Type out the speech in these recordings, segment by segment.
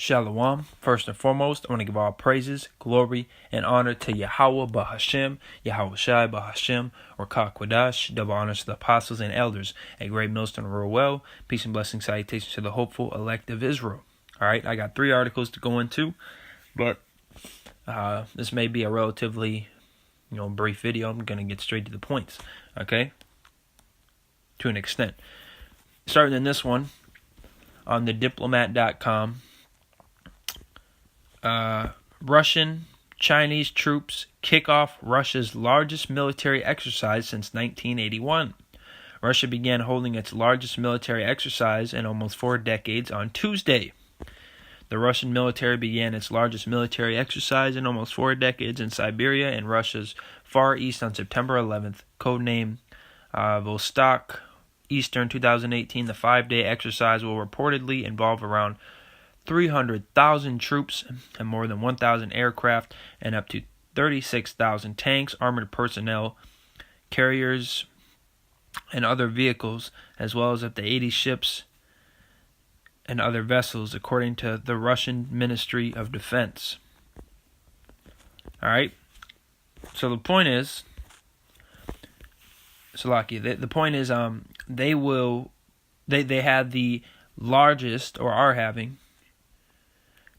Shalom. First and foremost, I want to give all praises, glory, and honor to Yahweh Bahashem, Yahweh Shai Bahashem, or Kakwadash, double honors to the apostles and elders, a great millstone roll well. Peace and blessings, salutations to the hopeful elect of Israel. All right, I got 3 articles to go into, but this may be a relatively, brief video. I'm going to get straight to the points, okay, to an extent. Starting in this one, on thediplomat.com, Russian Chinese troops kick off Russia's largest military exercise since 1981. Russia began holding its largest military exercise in almost 4 decades on Tuesday. The Russian military began its largest military exercise in almost 4 decades in Siberia and Russia's Far East on September 11th, codenamed Vostok Eastern 2018. The 5-day exercise will reportedly involve around 300,000 troops and more than 1,000 aircraft and up to 36,000 tanks, armored personnel, carriers, and other vehicles, as well as up to 80 ships and other vessels, according to the Russian Ministry of Defense. All right. So the point is, Salakia, the point is, they had the largest, or are having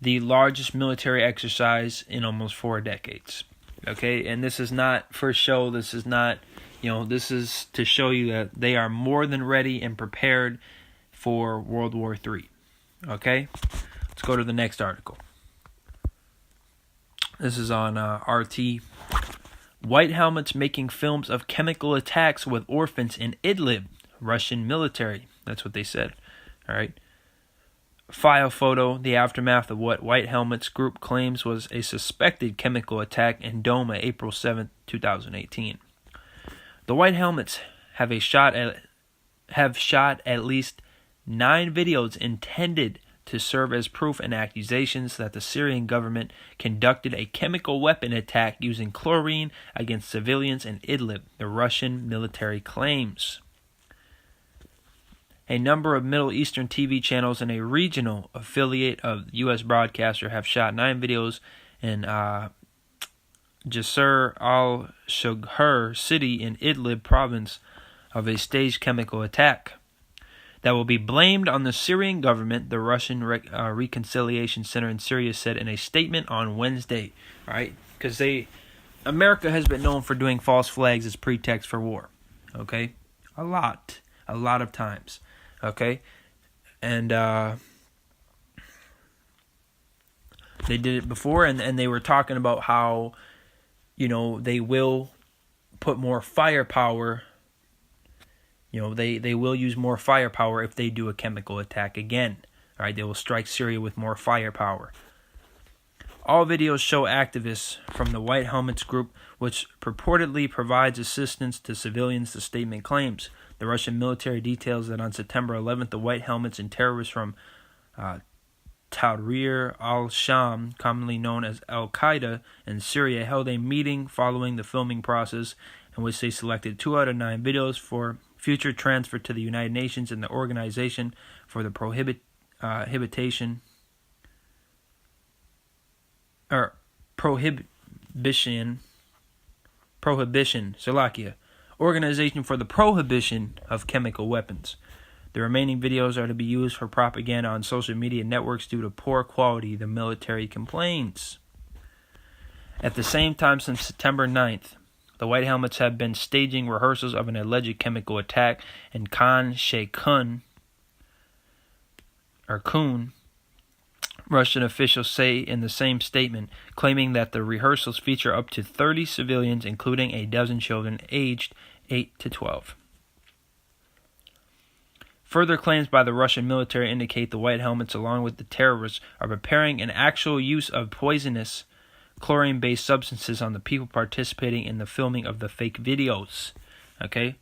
the largest military exercise in almost 4 decades. Okay, and this is not for show. This is not, this is to show you that they are more than ready and prepared for World War III. Okay, let's go to the next article. This is on RT. White helmets making films of chemical attacks with orphans in Idlib. Russian military. That's what they said. All right. File photo, the aftermath of what White Helmets Group claims was a suspected chemical attack in Doma, April 7, 2018. The White Helmets have shot at least 9 videos intended to serve as proof and accusations that the Syrian government conducted a chemical weapon attack using chlorine against civilians in Idlib, the Russian military claims. A number of Middle Eastern TV channels and a regional affiliate of the U.S. broadcaster have shot 9 videos in Jisr al-Shughur city in Idlib province of a staged chemical attack that will be blamed on the Syrian government, the Russian Reconciliation Center in Syria said in a statement on Wednesday. Right? Because America has been known for doing false flags as pretext for war. Okay? A lot of times. Okay, and they did it before, and they were talking about how, they will put more firepower. They will use more firepower if they do a chemical attack again. All right, they will strike Syria with more firepower. All videos show activists from the White Helmets Group, which purportedly provides assistance to civilians, the statement claims. The Russian military details that on September 11th, the White Helmets and terrorists from Tahrir al-Sham, commonly known as Al-Qaeda in Syria, held a meeting following the filming process in which they selected 2 out of 9 videos for future transfer to the United Nations and the Organization for the Prohibition, Salakia. Organization for the Prohibition of Chemical Weapons. The remaining videos are to be used for propaganda on social media networks due to poor quality, the military complains. At the same time, since September 9th, the White Helmets have been staging rehearsals of an alleged chemical attack in Khan Sheikhoun, or Kun, Russian officials say in the same statement, claiming that the rehearsals feature up to 30 civilians, including a dozen children aged 8 to 12. Further claims by the Russian military indicate the White Helmets, along with the terrorists, are preparing an actual use of poisonous chlorine-based substances on the people participating in the filming of the fake videos. Okay?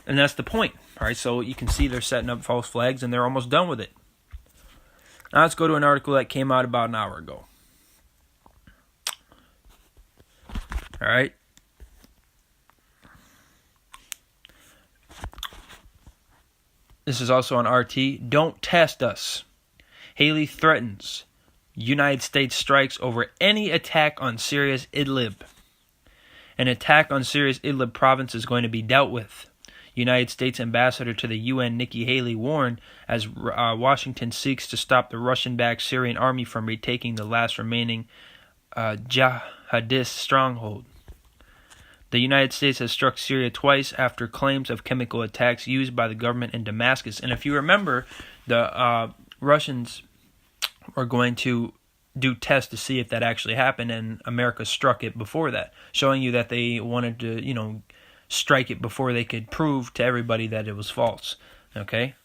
And that's the point. All right, so you can see they're setting up false flags, and they're almost done with it. Now let's go to an article that came out about an hour ago. All right. This is also on RT. Don't test us. Haley threatens United States strikes over any attack on Syria's Idlib. An attack on Syria's Idlib province is going to be dealt with. United States Ambassador to the UN Nikki Haley warned as Washington seeks to stop the Russian-backed Syrian army from retaking the last remaining jihadist stronghold. The United States has struck Syria twice after claims of chemical attacks used by the government in Damascus. And if you remember, the Russians were going to do tests to see if that actually happened, and America struck it before that, showing you that they wanted to, strike it before they could prove to everybody that it was false. Okay?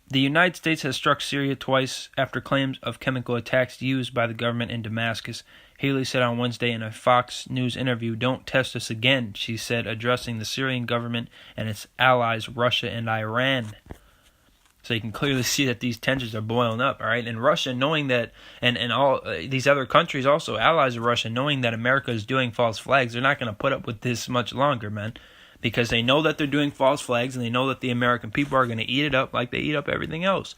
The United States has struck Syria twice after claims of chemical attacks used by the government in Damascus. Haley said on Wednesday in a Fox News interview, "Don't test us again," she said, addressing the Syrian government and its allies, Russia and Iran. So you can clearly see that these tensions are boiling up, all right? And Russia, knowing that, and all these other countries also, allies of Russia, knowing that America is doing false flags, they're not going to put up with this much longer, man. Because they know that they're doing false flags, and they know that the American people are going to eat it up like they eat up everything else.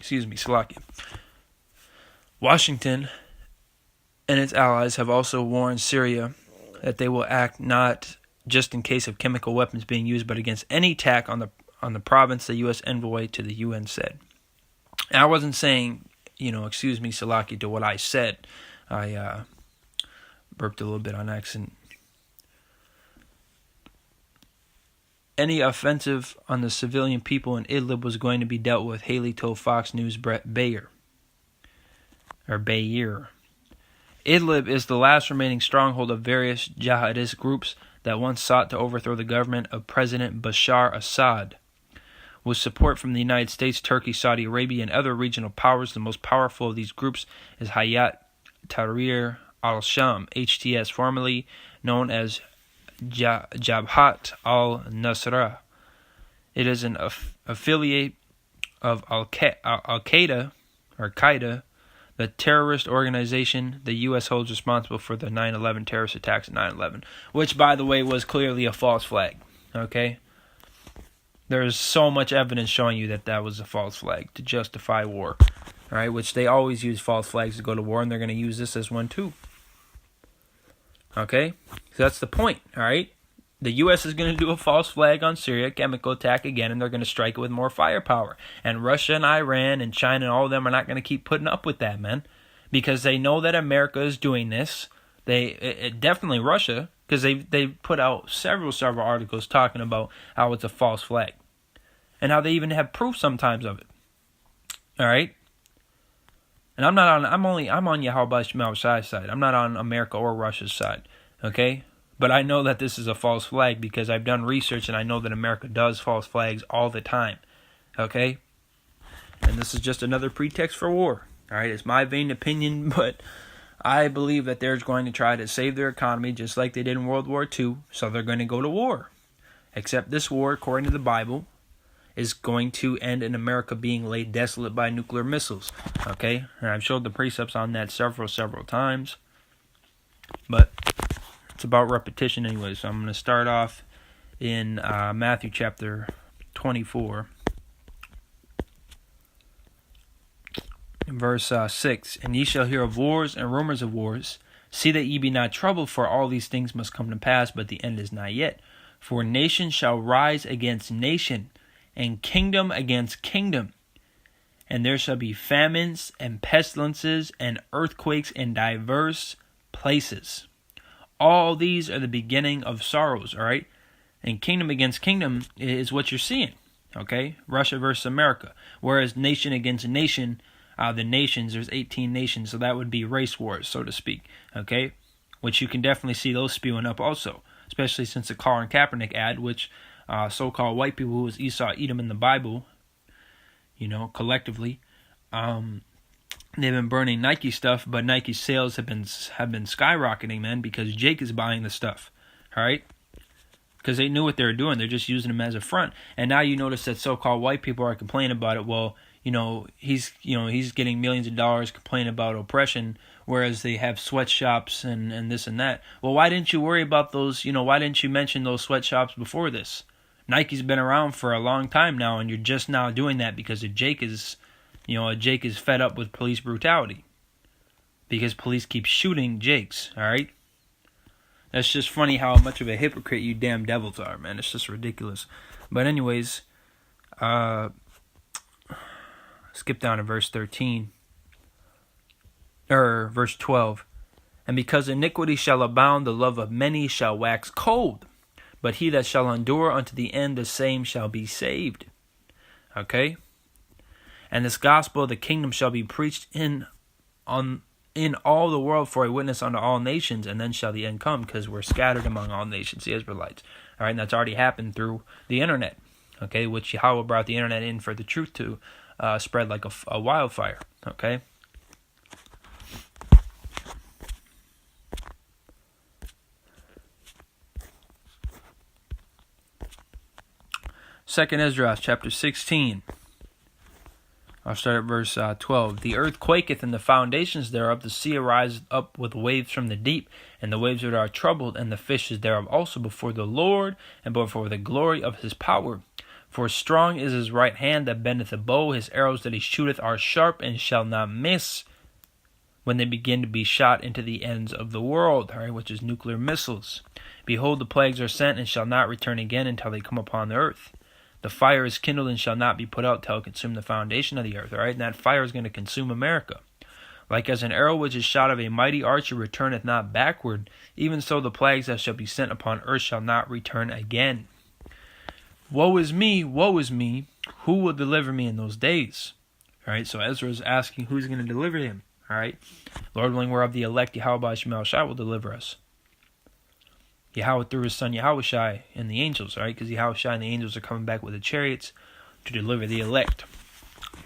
Slovakia. Washington and its allies have also warned Syria that they will act not just in case of chemical weapons being used, but against any attack on the province, the U.S. envoy to the UN said. And I wasn't saying, Slovakia, to what I said. I burped a little bit on accident. Any offensive on the civilian people in Idlib was going to be dealt with, Haley told Fox News' Brett Bayer. Idlib is the last remaining stronghold of various jihadist groups that once sought to overthrow the government of President Bashar Assad. With support from the United States, Turkey, Saudi Arabia, and other regional powers, the most powerful of these groups is Hayat Tahrir al-Sham, HTS, formerly known as Jabhat al-Nusra. It is an affiliate of Al-Qaeda, the terrorist organization the U.S. holds responsible for the 9/11 terrorist attacks at 9/11, which, by the way, was clearly a false flag. Okay? There's so much evidence showing you that that was a false flag to justify war. All right? Which they always use false flags to go to war, and they're going to use this as one too. Okay? So that's the point. All right? The U.S. is going to do a false flag on Syria, chemical attack again, and they're going to strike it with more firepower. And Russia and Iran and China and all of them are not going to keep putting up with that, man. Because they know that America is doing this. Definitely Russia, because they put out several articles talking about how it's a false flag. And how they even have proof sometimes of it. All right? And I'm on Yahweh Shemel Shai's side. I'm not on America or Russia's side. Okay? But I know that this is a false flag because I've done research and I know that America does false flags all the time. Okay? And this is just another pretext for war. Alright, it's my vain opinion, but I believe that they're going to try to save their economy just like they did in World War II, so they're going to go to war. Except this war, according to the Bible, is going to end in America being laid desolate by nuclear missiles. Okay? And I've showed the precepts on that several times. But it's about repetition anyway, so I'm going to start off in Matthew chapter 24, verse 6. "And ye shall hear of wars and rumors of wars. See that ye be not troubled, for all these things must come to pass, but the end is not yet. For nation shall rise against nation, and kingdom against kingdom. And there shall be famines and pestilences and earthquakes in diverse places. All these are the beginning of sorrows," all right? And kingdom against kingdom is what you're seeing, okay? Russia versus America. Whereas nation against nation, the nations, there's 18 nations, so that would be race wars, so to speak, okay? Which you can definitely see those spewing up also, especially since the Colin Kaepernick ad, which so-called white people who was Esau, Edom in the Bible, collectively, they've been burning Nike stuff, but Nike sales have been skyrocketing, man, because Jake is buying the stuff, all right? Because they knew what they were doing. They're just using them as a front. And now you notice that so-called white people are complaining about it. Well, he's getting millions of dollars complaining about oppression, whereas they have sweatshops and this and that. Well, why didn't you worry about those? Why didn't you mention those sweatshops before this? Nike's been around for a long time now, and you're just now doing that because Jake is fed up with police brutality. Because police keep shooting Jakes, alright? That's just funny how much of a hypocrite you damn devils are, man. It's just ridiculous. But anyways, skip down to verse 13. Verse 12. And because iniquity shall abound, the love of many shall wax cold. But he that shall endure unto the end, the same shall be saved. Okay? And this gospel of the kingdom shall be preached in all the world for a witness unto all nations, and then shall the end come, because we're scattered among all nations, the Israelites. All right, and that's already happened through the internet, okay, which Yahweh brought the internet in for the truth to spread like a wildfire, okay. Second Ezra, chapter 16. I'll start at verse 12. The earth quaketh, and the foundations thereof, the sea ariseth up with waves from the deep, and the waves of it are troubled, and the fishes thereof also before the Lord, and before the glory of his power. For strong is his right hand that bendeth the bow, his arrows that he shooteth are sharp, and shall not miss when they begin to be shot into the ends of the world, all right, which is nuclear missiles. Behold, the plagues are sent, and shall not return again until they come upon the earth. The fire is kindled and shall not be put out till it consume the foundation of the earth. All right, and that fire is going to consume America. Like as an arrow which is shot of a mighty archer returneth not backward, even so the plagues that shall be sent upon earth shall not return again. Woe is me, who will deliver me in those days? All right, so Ezra is asking who's going to deliver him. All right, Lord willing, we're of the elect. Yahweh Shemel Shai will deliver us. Yahweh through his son Yahushai and the angels, right? Because Yahushai and the angels are coming back with the chariots to deliver the elect.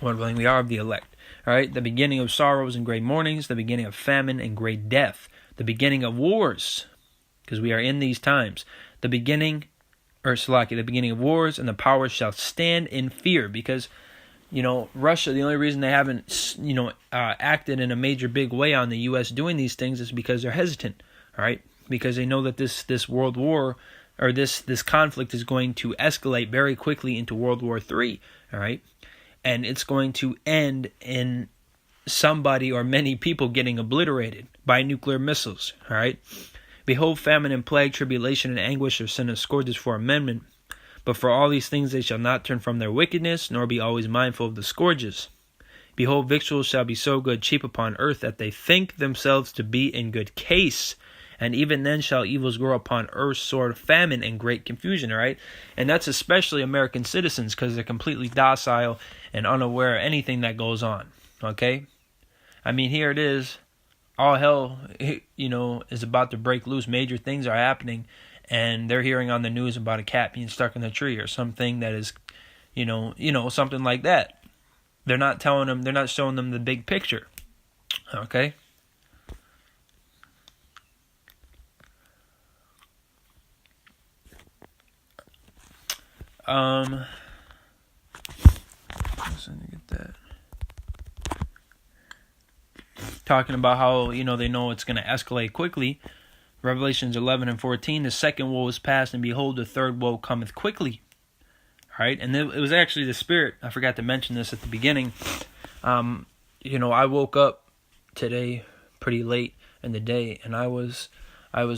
Lord willing, we are of the elect. All right, the beginning of sorrows and great mournings, the beginning of famine and great death, the beginning of wars, because we are in these times. The beginning of wars, and the powers shall stand in fear, because Russia, the only reason they haven't acted in a major big way on the U.S. doing these things is because they're hesitant. All right. Because they know that this world war, or this conflict, is going to escalate very quickly into World War III, all right? And it's going to end in somebody or many people getting obliterated by nuclear missiles, all right? Behold, famine and plague, tribulation and anguish are sent as scourges for amendment. But for all these things they shall not turn from their wickedness, nor be always mindful of the scourges. Behold, victuals shall be so good cheap upon earth, that they think themselves to be in good case. And even then shall evils grow upon earth, sword, famine, and great confusion, all right? And that's especially American citizens, because they're completely docile and unaware of anything that goes on, okay? I mean, here it is. All hell, is about to break loose. Major things are happening, and they're hearing on the news about a cat being stuck in a tree or something that is, something like that. They're not showing them the big picture, okay? Get that. Talking about how, they know it's going to escalate quickly. Revelations 11 and 14, the second woe is past, and behold, the third woe cometh quickly. All right, and it was actually the Spirit. I forgot to mention this at the beginning. I woke up today pretty late in the day, and I was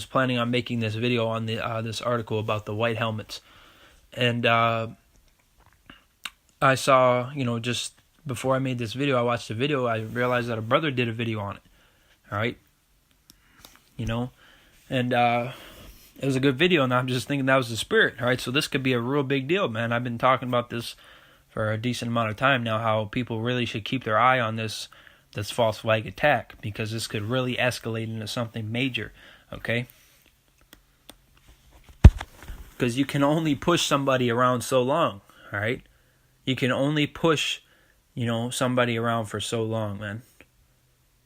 planning on making this video on this article about the white helmets. And I saw, just before I made this video, I watched the video, I realized that a brother did a video on it. All right? And it was a good video, and I'm just thinking that was the Spirit. All right? So this could be a real big deal, man. I've been talking about this for a decent amount of time now, how people really should keep their eye on this false flag attack, because this could really escalate into something major. Okay? Because you can only push somebody around so long, all right? You can only push, somebody around for so long, man.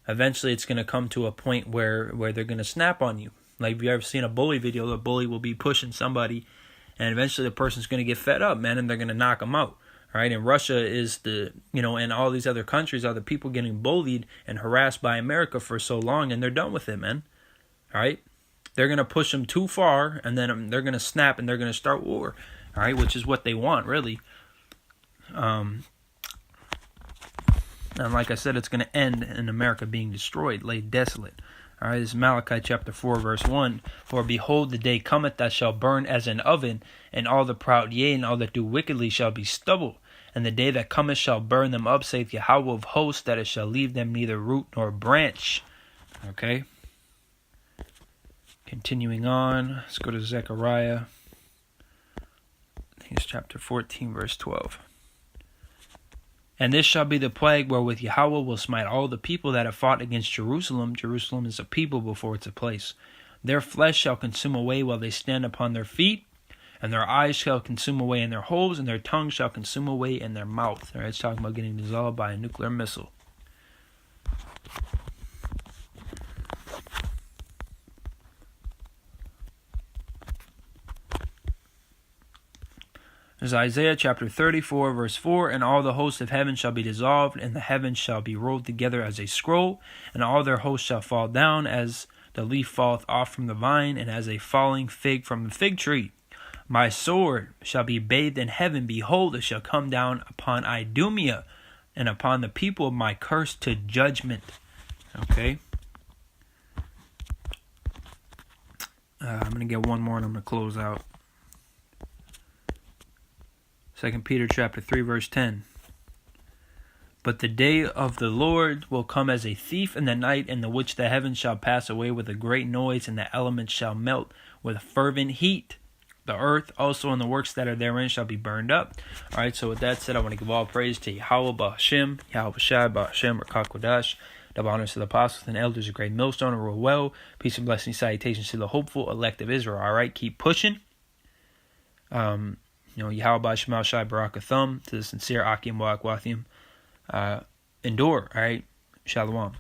Eventually, it's going to come to a point where they're going to snap on you. Like, if you ever seen a bully video, the bully will be pushing somebody, and eventually the person's going to get fed up, man, and they're going to knock them out, all right? And Russia is and all these other countries are the people getting bullied and harassed by America for so long, and they're done with it, man, all right? They're going to push them too far, and then they're going to snap, and they're going to start war. All right, which is what they want, really. And like I said, it's going to end in America being destroyed, laid desolate. All right, this is Malachi chapter 4, verse 1. For behold, the day cometh that shall burn as an oven, and all the proud, yea, and all that do wickedly shall be stubble. And the day that cometh shall burn them up, saith Yahweh of hosts, that it shall leave them neither root nor branch. Okay. Continuing on, let's go to Zechariah. I think it's chapter 14, verse 12. And this shall be the plague wherewith Yahweh will smite all the people that have fought against Jerusalem. Jerusalem is a people before it's a place. Their flesh shall consume away while they stand upon their feet, and their eyes shall consume away in their holes, and their tongue shall consume away in their mouth. All right, it's talking about getting dissolved by a nuclear missile. There's Isaiah chapter 34, verse 4, and all the hosts of heaven shall be dissolved, and the heavens shall be rolled together as a scroll, and all their hosts shall fall down as the leaf falleth off from the vine, and as a falling fig from the fig tree. My sword shall be bathed in heaven. Behold, it shall come down upon Idumea, and upon the people of my curse to judgment. Okay. I'm going to get one more, and I'm going to close out. 2 Peter chapter 3, verse 10. But the day of the Lord will come as a thief in the night, in the which the heavens shall pass away with a great noise, and the elements shall melt with fervent heat. The earth also and the works that are therein shall be burned up. All right, so with that said, I want to give all praise to Yahweh Ba'Hashem, Yahweh Shai Ba'Hashem, Rakak Kodash. Double honors to the apostles and elders, a great millstone, and rule well. Peace and blessings, salutations to the hopeful elect of Israel. All right, keep pushing. Yahweh Ba'Shem Shai Barakathum, to the sincere Akim Wa'akwathium. Endure, all right? Shalom.